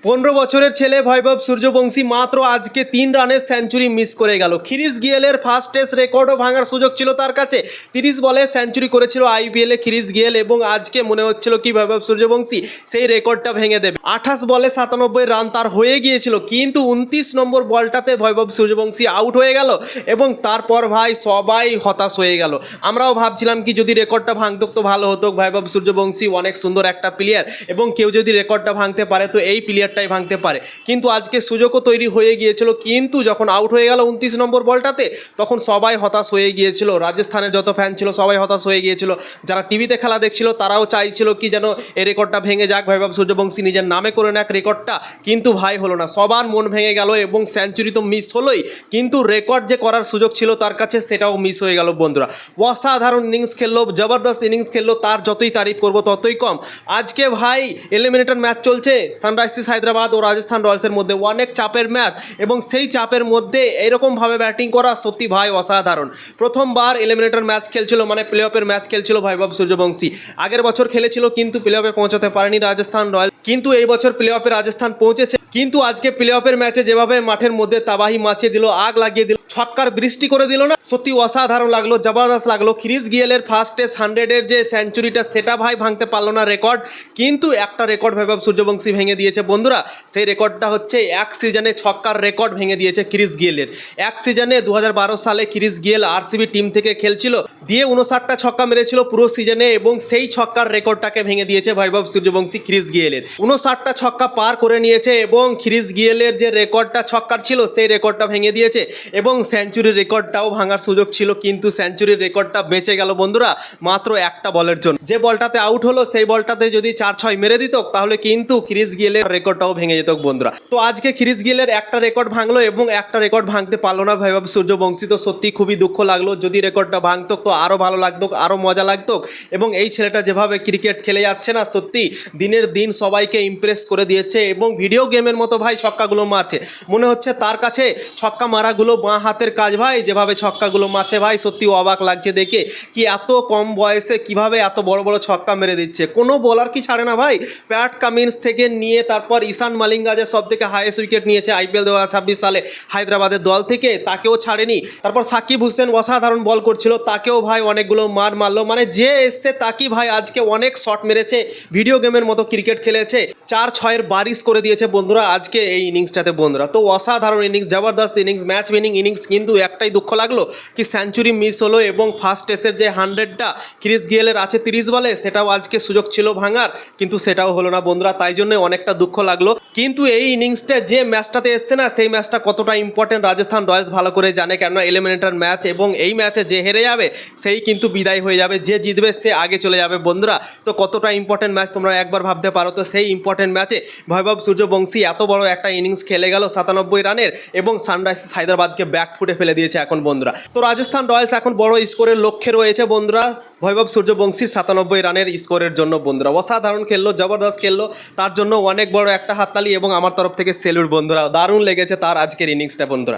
15 বছরের ছেলে বৈভব সূর্যবংশী মাত্র আজকে 3 রানের সেঞ্চুরি মিস করে গেল। ক্রিস গেলের ফার্স্ট টেস্ট রেকর্ডও ভাঙার সুযোগ ছিল তার কাছে। 30 বলে সেঞ্চুরি করেছিল আইপিএলে ক্রিস গেল এবং আজকে মনে হচ্ছিল কি বৈভব সূর্যবংশী সেই রেকর্ডটা ভেঙে দেবে। 28 বলে 97 রান তার হয়ে গিয়েছিল, কিন্তু 29 নম্বর বলটাতে বৈভব সূর্যবংশী আউট হয়ে গেল এবং তারপর ভাই সবাই হতাশ হয়ে গেল। আমরাও ভাবছিলাম কি যদি রেকর্ডটা ভাঙতো তো ভালো হতো। বৈভব সূর্যবংশী অনেক সুন্দর একটা প্লেয়ার এবং কেউ যদি রেকর্ডটা ভাঙতে পারে তো এই প্লেয়ারটাই ভাঙতে পারে, কিন্তু আজকে সুযোগও তৈরি হয়ে গিয়েছিল, কিন্তু যখন আউট হয়ে গেল 29 নম্বর বলটাতে তখন সবাই হতাশ হয়ে গিয়েছিল। রাজস্থানের যত ফ্যান ছিল সবাই হতাশ হয়ে গিয়েছিল। যারা টিভিতে খেলা দেখছিল তারাও চাইছিল কি যেন এই রেকর্ডটা ভেঙে যাক, বৈভব সূর্যবংশী নিজের নামে করে নেক রেকর্ডটা, কিন্তু ভাই হলো না। সবার মন ভেঙে গেল এবং সেঞ্চুরি তো মিস হলোই, কিন্তু রেকর্ড যে করার সুযোগ ছিল তার কাছে সেটাও মিস হয়ে গেল বন্ধুরা। অসাধারণ ইনিংস খেললো, জবরদস্ত ইনিংস খেললো, তার যতই তারিফ করবো ততই কম। আজকে ভাই এলিমিনেটর ম্যাচ চলছে সানরাইজার্স হায়দ্রাবাদ ও রাজস্থান রয়্যালসের মধ্যে, অনেক চাপের ম্যাচ এবং সেই চাপের মধ্যে এরকমভাবে ব্যাটিং করা সত্যি ভাই অসাধারণ। প্রথমবার এলিমিনেটর ম্যাচ খেলছিল, মানে প্লে অফের ম্যাচ খেলছিল বৈভব সূর্যবংশী। আগের বছর খেলেছিল কিন্তু প্লে অফে পৌঁছাতে পারেনি রাজস্থান রয়্যাল, কিন্তু এই বছর প্লে অফে রাজস্থান পৌঁছেছে। কিন্তু আজকে প্লে অফের ম্যাচে যেভাবে মাঠের মধ্যে তাবাহি মাচিয়ে দিল, আগ লাগিয়ে দিল, ছক্কার বৃষ্টি করে দিল না, সত্যি অসাধারণ লাগলো, জবরদস্ত লাগলো। ক্রিস গেলের ফার্স্ট টেস্ট 100-এর যে সেঞ্চুরিটা সেটা ভাই ভাঙতে পারলো না রেকর্ড, কিন্তু একটা রেকর্ড বৈভব সূর্যবংশী ভেঙে দিয়েছে বন্ধুরা। সেই রেকর্ডটা হচ্ছে এক সিজনে ছক্কার রেকর্ড ভেঙে দিয়েছে ক্রিস গেলের। এক সিজনে 2012 সালে ক্রিস গেল আরসিবি টিম থেকে খেলছিল, দিয়ে 59টা ছক্কা মেরেছিল পুরো সিজনে এবং সেই ছক্কার রেকর্ডটাকে ভেঙে দিয়েছে বৈভব সূর্যবংশী ক্রিস গেলের। 59টা ছক্কা পার করে নিয়েছে এবং ক্রিস গেলের যে রেকর্ডটা ছক্কার ছিল সেই রেকর্ডটা ভেঙে দিয়েছে এবং সেঞ্চুরির রেকর্ডটাও ভাঙার সুযোগ ছিল, কিন্তু সেঞ্চুরির রেকর্ডটা বেঁচে গেল বন্ধুরা মাত্র একটা বলের জন্য। যে বলটাতে আউট হলো সেই বলটাতে যদি 4-6 মেরে দিত তাহলে কিন্তু ক্রিস গেলের রেকর্ডটাও ভেঙে যেত বন্ধুরা। তো আজকে ক্রিস গেলের একটা রেকর্ড ভাঙলো এবং একটা রেকর্ড ভাঙতে পারলো না বৈভব সূর্যবংশী। তো সত্যি খুবই দুঃখ লাগলো। যদি রেকর্ডটা ভাঙতো তো আরও ভালো লাগতো, আরও মজা লাগতো। এবং এই ছেলেটা যেভাবে ক্রিকেট খেলে যাচ্ছে না, সত্যি দিনের দিন সবাইকে ইমপ্রেস করে দিয়েছে এবং ভিডিও গেমের মতো ভাই ছক্কাগুলো মারছে। মনে হচ্ছে তার কাছে ছক্কা মারাগুলো বাঁ হাতের কাজ ভাই, যেভাবে ছক্কাগুলো মারছে ভাই সত্যি অবাক লাগছে দেখে, কি এত কম বয়সে কিভাবে এত বড় বড় ছক্কা মেরে দিচ্ছে। কোনো বোলার কি ছাড়ে না ভাই। প্যাট কামিন্স থেকে নিয়ে তারপর ঈশান মালিঙ্গা যে সব থেকে হাইয়েস্ট উইকেট নিয়েছে আইপিএল 2026 সালে হায়দ্রাবাদের দল থেকে, তাকেও ছাড়েনি। তারপর সাকিব হোসেন অসাধারণ বল করছিল, তাকেও ভাই অনেকগুলো মারলো। মানে যে এসছে তাকে ভাই আজকে অনেক শট মেরেছে, ভিডিও গেমের মতো ক্রিকেট খেলেছে, 4-6-এর বারিশ করে দিয়েছে বন্ধুরা আজকে এই ইনিংসটাতে বন্ধুরা। তো অসাধারণ ইনিংস, জবরদস্ত ইনিংস, ম্যাচ উইনিং ইনিংস, কিন্তু একটাই দুঃখ লাগলো কি সেঞ্চুরি মিস হলো এবং ফার্স্ট টেস্টের যে 100টা ক্রিস গেলের আছে 30 বলে সেটাও আজকে সুযোগ ছিল ভাঙার, কিন্তু সেটাও হলো না বন্ধুরা, তাই জন্য অনেকটা দুঃখ লাগলো। কিন্তু এই ইনিংসটা যে ম্যাচটাতে এসছে না সেই ম্যাচটা কতটা ইম্পর্টেন্ট রাজস্থান রয়্যালস ভালো করে জানে, কেননা এলিমিনেটর ম্যাচ এবং এই ম্যাচে যে হেরে যাবে সেই কিন্তু বিদায় হয়ে যাবে, যে জিতবে সে আগে চলে যাবে বন্ধুরা। তো কতটা ইম্পর্টেন্ট ম্যাচ তোমরা একবার ভাবতে পারো। তো সেই ইম্পর্টেন্ট ম্যাচে বৈভব সূর্যবংশী এত বড় একটা ইনিংস খেলে গেল 97 রানের এবং সানরাইজার্স হায়দ্রাবাদকে ব্যাকফুটে ফেলে দিয়েছে এখন বন্ধুরা। তো রাজস্থান রয়্যালস এখন বড় স্কোরের লক্ষ্যে রয়েছে বন্ধুরা বৈভব সূর্যবংশীর 97 রানের স্কোরের জন্য বন্ধুরা। অসাধারণ খেললো, জবরদস্ত খেললো, তার জন্য অনেক বড় একটা হাততালি এবং আমার তরফ থেকে সেলুট বন্ধুরা। দারুণ লেগেছে তার আজকের ইনিংসটা বন্ধুরা।